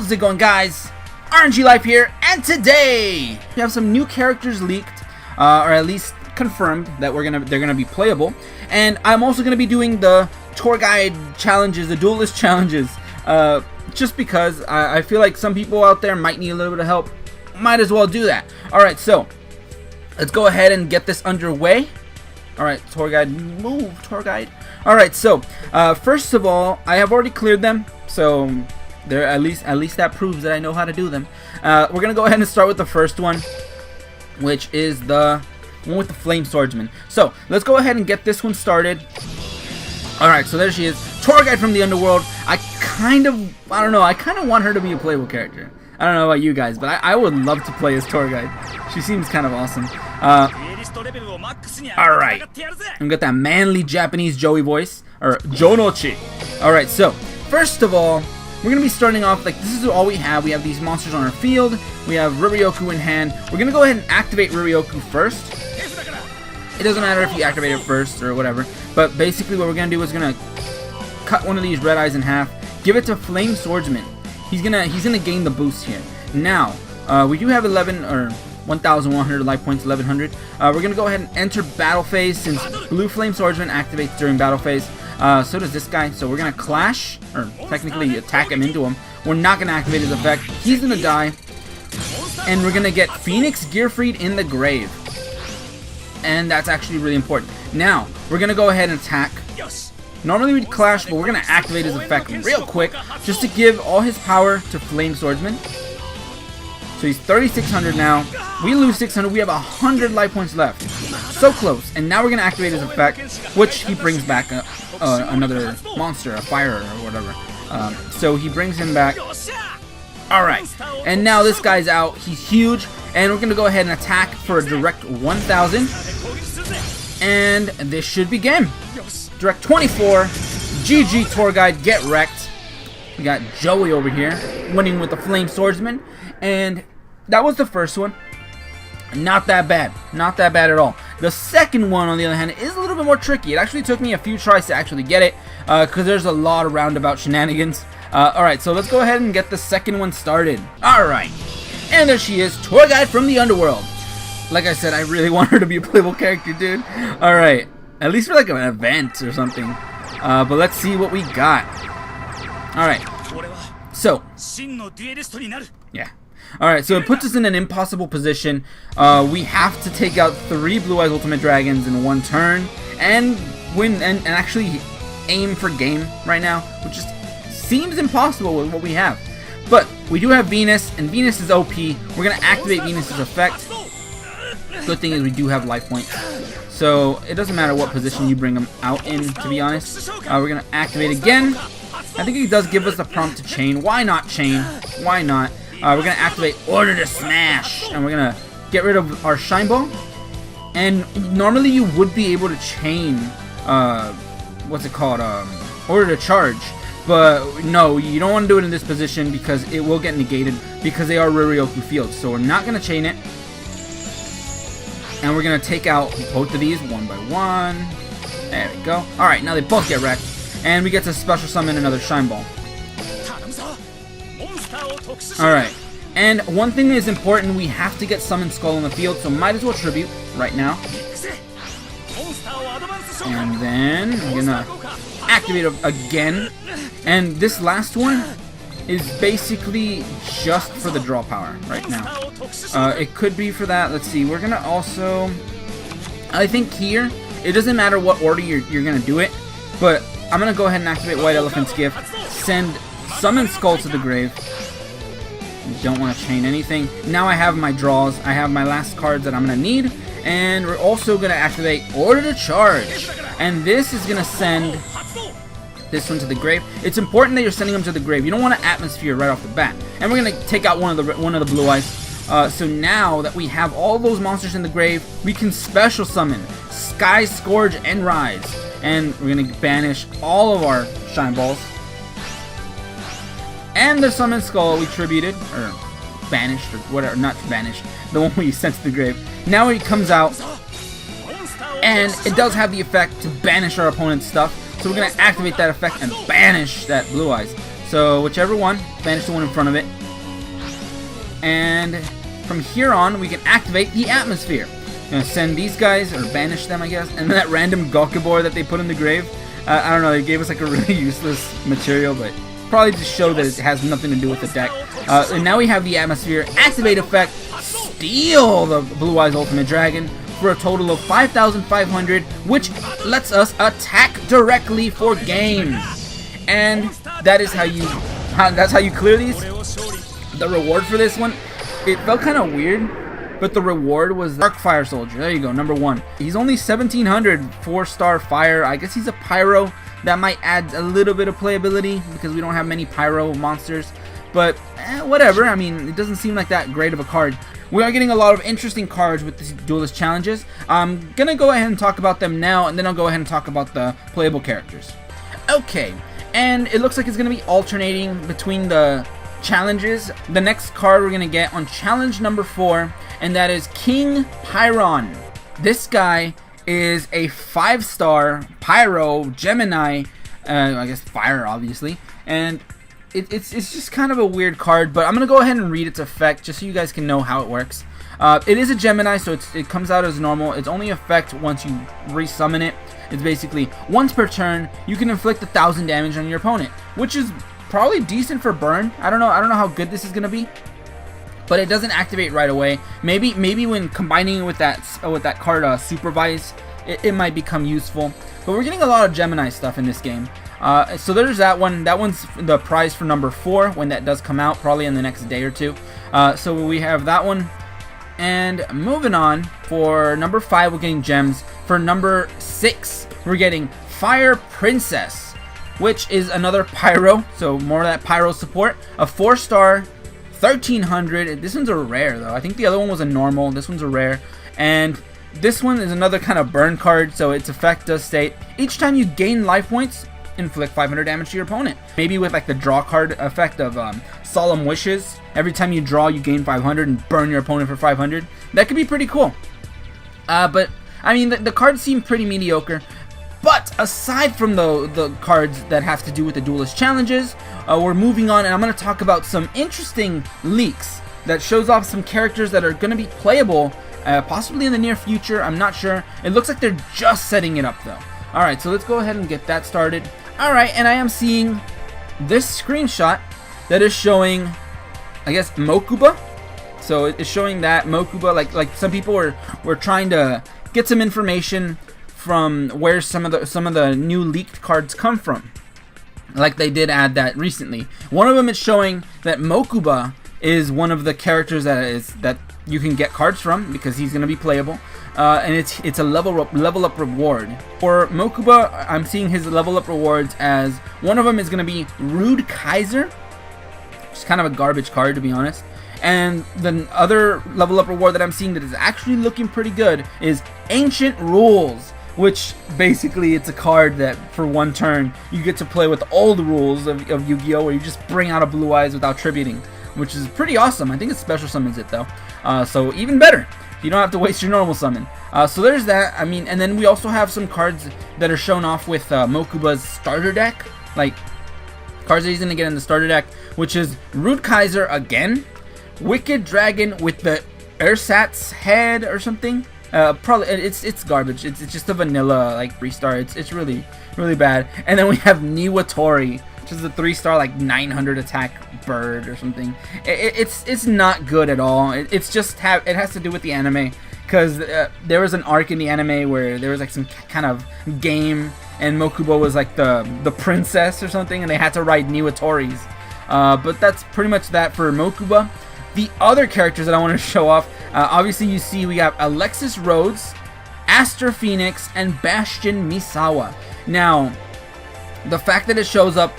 How's it going, guys? aRenG Life here, and today we have some new characters leaked, or at least confirmed that they're gonna be playable. And I'm also gonna be doing the tour guide challenges, the duelist challenges, just because I feel like some people out there might need a little bit of help. Might as well do that. All right, so let's go ahead and get this underway. All right, tour guide, move, tour guide. All right, so first of all, I have already cleared them, so there at least that proves that I know how to do them. We're gonna go ahead and start with the first one, which is the one with the flame swordsman. So let's go ahead and get this one started. All right, so there she is, tour guide from the underworld. I don't know, I kind of want her to be a playable character. I don't know about you guys, but I would love to play as tour guide. She seems kind of awesome. Alright, and got that manly Japanese Joey voice, or Jonochi. Alright, so first of all, we're gonna be starting off like this is all we have. We have these monsters on our field. We have Riryoku in hand. We're gonna go ahead and activate Riryoku first. It doesn't matter if you activate it first or whatever, but basically what we're gonna do is gonna cut one of these red eyes in half, give it to Flame Swordsman. He's gonna gain the boost here. Now, we do have 1,100 life points, 1,100. We're gonna go ahead and enter battle phase since Blue Flame Swordsman activates during battle phase. So does this guy. So we're gonna clash, or technically attack him into him. We're not gonna activate his effect. He's gonna die, and we're gonna get Phoenix Gearfried in the grave, and that's actually really important. Now we're gonna go ahead and attack. Normally we'd clash, but we're gonna activate his effect real quick just to give all his power to Flame Swordsman. So he's 3,600 now. We lose 600. We have 100 life points left. So close. And now we're going to activate his effect, which he brings back another monster, a fire or whatever. So he brings him back. Alright. And now this guy's out. He's huge. And we're going to go ahead and attack for a direct 1,000. And this should be game. Direct 24. GG tour guide. Get wrecked. We got Joey over here winning with the Flame Swordsman. And that was the first one. Not that bad. Not that bad at all. The second one, on the other hand, is a little bit more tricky. It actually took me a few tries to actually get it, because there's a lot of roundabout shenanigans. Alright, so let's go ahead and get the second one started. Alright. And there she is, tour guide from the underworld. Like I said, I really want her to be a playable character, dude. Alright. At least for like an event or something. But let's see what we got. Alright. So. Yeah. Alright, so it puts us in an impossible position. We have to take out 3 Blue Eyes Ultimate Dragons in one turn and win and actually aim for game right now, which just seems impossible with what we have. But we do have Venus, and Venus is OP. We're going to activate Venus's effect. Good thing is we do have life points, so it doesn't matter what position you bring them out in, to be honest. We're going to activate again. I think he does give us the prompt to chain. Why not chain? Why not? We're going to activate Order to Smash, and we're going to get rid of our Shine Ball. And normally you would be able to chain, what's it called, Order to Charge. But no, you don't want to do it in this position because it will get negated because they are Riryoku fields. So we're not going to chain it. And we're going to take out both of these one by one. There we go. Alright, now they both get wrecked. And we get to special summon another Shine Ball. Alright, and one thing that is important, we have to get Summon Skull on the field, so might as well tribute right now. And then I'm gonna activate it again. And this last one is basically just for the draw power right now. It could be for that. Let's see, we're gonna also, I think here, it doesn't matter what order you're gonna do it, but I'm gonna go ahead and activate White Elephant's Gift, send Summon Skull to the grave. Don't want to chain anything. Now I have my draws. I have my last cards that I'm going to need. And we're also going to activate Order to Charge. And this is going to send this one to the grave. It's important that you're sending them to the grave. You don't want an atmosphere right off the bat. And we're going to take out one of the Blue Eyes. So now that we have all those monsters in the grave, we can special summon Sky Scourge and Rise. And we're going to banish all of our Shine Balls. And the Summon Skull we tributed, or banished, or whatever, not banished, the one we sent to the grave. Now he comes out, and it does have the effect to banish our opponent's stuff. So we're going to activate that effect and banish that Blue Eyes. So whichever one, banish the one in front of it. And from here on, we can activate the atmosphere. Gonna send these guys, or banish them, I guess. And that random Gokubor that they put in the grave. I don't know, they gave us like a really useless material, but probably to show that it has nothing to do with the deck. And now we have the atmosphere activate effect, steal the Blue Eyes Ultimate Dragon for a total of 5,500, which lets us attack directly for game. And that is that's how you clear these. The reward for this one, it felt kind of weird, but the reward was Dark Fire Soldier. There you go, number 1. He's only 1,700, 4-star fire. I guess he's a pyro. That might add a little bit of playability because we don't have many pyro monsters. But whatever, I mean, it doesn't seem like that great of a card. We are getting a lot of interesting cards with these Duelist challenges. I'm gonna go ahead and talk about them now, and then I'll go ahead and talk about the playable characters. Okay, and it looks like it's gonna be alternating between the challenges. The next card we're gonna get on challenge number 4, and that is King Pyron. This guy is a 5-star pyro Gemini, I guess fire obviously, and it's just kind of a weird card, but I'm gonna go ahead and read its effect just so you guys can know how it works. It is a Gemini, so it comes out as normal. It's only effect once you resummon it. It's basically once per turn you can inflict 1,000 damage on your opponent, which is probably decent for burn. I don't know how good this is gonna be, but it doesn't activate right away. Maybe when combining it with that card Supervise, it might become useful. But we're getting a lot of Gemini stuff in this game. So there's that one. That one's the prize for number 4 when that does come out, probably in the next day or two. So we have that one. And moving on, for number 5, we're getting gems. For number 6, we're getting Fire Princess, which is another pyro, so more of that pyro support. A 4-star, 1,300. This one's a rare though. I think the other one was a normal. This one's a rare. And this one is another kind of burn card, so its effect does state, each time you gain life points, inflict 500 damage to your opponent. Maybe with like the draw card effect of Solemn Wishes. Every time you draw, you gain 500 and burn your opponent for 500. That could be pretty cool. But I mean, the cards seem pretty mediocre. But aside from the cards that have to do with the Duelist challenges, we're moving on, and I'm going to talk about some interesting leaks that shows off some characters that are going to be playable possibly in the near future. I'm not sure. It looks like they're just setting it up though. Alright, so let's go ahead and get that started. Alright, and I am seeing this screenshot that is showing, I guess, Mokuba. So it's showing that Mokuba, like some people were trying to get some information from where some of the new leaked cards come from. Like they did add that recently. One of them is showing that Mokuba is one of the characters that you can get cards from because he's going to be playable, and it's a level up reward. For Mokuba, I'm seeing his level up rewards as one of them is going to be Rude Kaiser, which is kind of a garbage card to be honest. And the other level up reward that I'm seeing that is actually looking pretty good is Ancient Rules, which basically it's a card that for one turn you get to play with all the rules of Yu-Gi-Oh, where you just bring out a Blue Eyes without tributing, which is pretty awesome. I think it special summons it though, so even better. You don't have to waste your normal summon. So there's that. I mean, and then we also have some cards that are shown off with Mokuba's starter deck, like cards that he's gonna get in the starter deck, which is Rude Kaiser again, Wicked Dragon with the Ersatz head or something. Probably it's garbage. It's just a vanilla like 3-star. It's really bad. And then we have Niwatori, which is a 3-star like 900 attack bird or something. It's not good at all. It has to do with the anime, because there was an arc in the anime where there was like some kind of game and Mokuba was like the princess or something, and they had to ride Niwatoris. But that's pretty much that for Mokuba. The other characters that I want to show off, obviously you see we have Alexis Rhodes, Aster Phoenix, and Bastion Misawa. Now, the fact that it shows up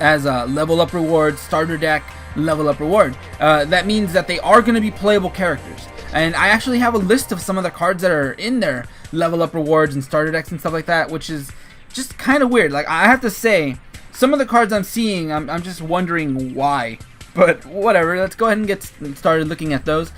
as a level up reward, starter deck, level up reward, that means that they are going to be playable characters. And I actually have a list of some of the cards that are in there, level up rewards and starter decks and stuff like that, which is just kind of weird. Like, I have to say, some of the cards I'm seeing, I'm just wondering why. But whatever, let's go ahead and get started looking at those.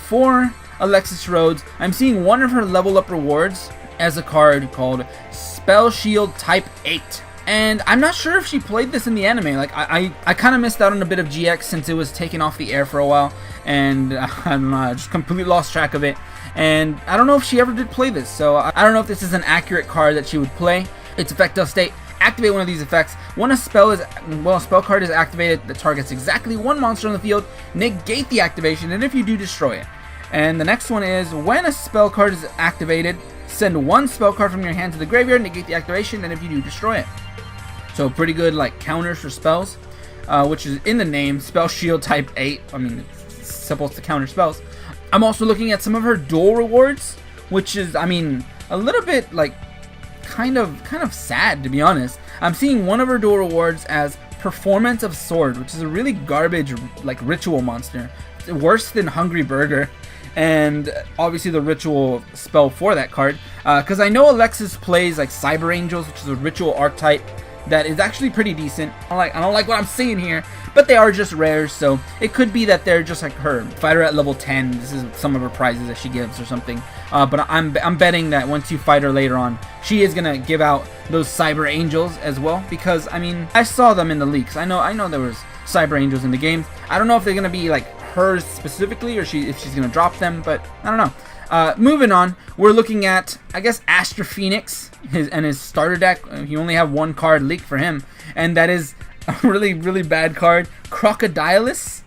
For Alexis Rhodes, I'm seeing one of her level up rewards as a card called Spell Shield Type 8. And I'm not sure if she played this in the anime. Like, I kind of missed out on a bit of GX since it was taken off the air for a while. And I don't know, I just completely lost track of it. And I don't know if she ever did play this. So I don't know if this is an accurate card that she would play. Its effect does state, activate one of these effects. When a spell card is activated that targets exactly one monster on the field, negate the activation, and if you do, destroy it. And the next one is, when a spell card is activated, send one spell card from your hand to the graveyard, negate the activation, and if you do, destroy it. So pretty good like counters for spells, which is in the name, Spell Shield type 8. I mean, it's supposed to counter spells. I'm also looking at some of her duel rewards, which is, I mean, a little bit like kind of sad, to be honest. I'm seeing one of her duel rewards as Performance of Sword, which is a really garbage like ritual monster, worse than Hungry Burger. And obviously the ritual spell for that card, because I know Alexis plays like Cyber Angels, which is a ritual archetype that is actually pretty decent. I don't like what I'm seeing here, but they are just rares, so it could be that they're just like her. Fight her at level 10. This is some of her prizes that she gives or something. But I'm betting that once you fight her later on, she is gonna give out those Cyber Angels as well, because I mean, I saw them in the leaks. I know there was Cyber Angels in the game. I don't know if they're gonna be like hers specifically, or if she's gonna drop them, but I don't know. Moving on, we're looking at, I guess, Astra Phoenix and his starter deck. You only have one card leaked for him, and that is a really, really bad card, Crocodilus,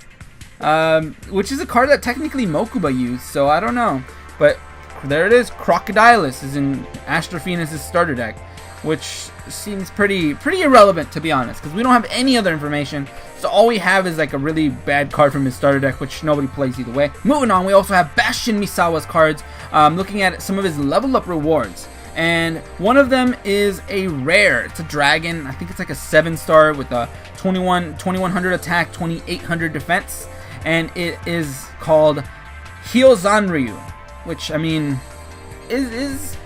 which is a card that technically Mokuba used, so I don't know. But there it is, Crocodilus is in Astra Phoenix's starter deck, which seems pretty irrelevant, to be honest, because we don't have any other information. So all we have is like a really bad card from his starter deck, which nobody plays either way. Moving on, we also have Bastion Misawa's cards. Looking at some of his level up rewards, and one of them is a rare. It's a dragon. I think it's like a 7-star with a 2100 attack, 2800 defense, and it is called Hyozanryu, which I mean it's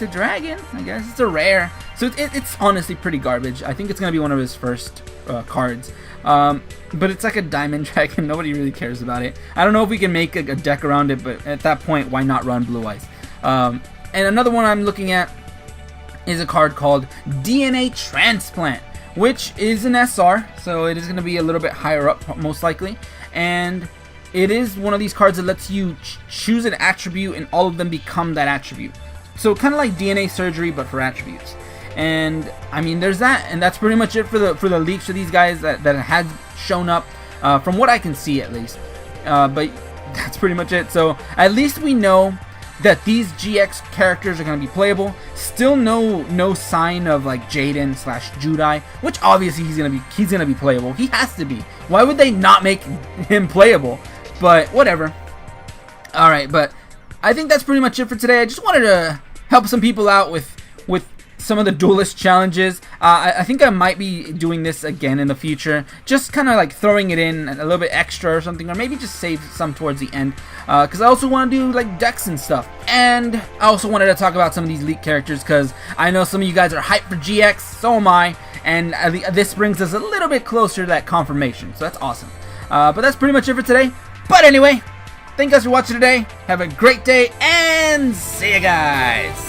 a dragon, I guess. It's a rare, so it's honestly pretty garbage. I think it's gonna be one of his first cards, but it's like a diamond dragon. Nobody really cares about it. I don't know if we can make a deck around it, but at that point, why not run Blue Eyes? And another one I'm looking at is a card called DNA Transplant, which is an SR, so it is going to be a little bit higher up most likely, and it is one of these cards that lets you choose an attribute and all of them become that attribute. So kind of like DNA Surgery, but for attributes. And I mean, there's that, and that's pretty much it for the leaks for these guys that has shown up, from what I can see at least. But that's pretty much it. So at least we know that these GX characters are going to be playable. Still no sign of like Jaden / Judai, which obviously he's gonna be playable. He has to be. Why would they not make him playable? But whatever. All right, but I think that's pretty much it for today. I just wanted to help some people out with some of the Duelist challenges. I think I might be doing this again in the future, just kind of like throwing it in a little bit extra or something, or maybe just save some towards the end, because I also want to do like decks and stuff. And I also wanted to talk about some of these leaked characters, because I know some of you guys are hyped for GX, so am I, and this brings us a little bit closer to that confirmation, so that's awesome. But that's pretty much it for today. But anyway, thank you guys for watching today. Have a great day, and see you guys!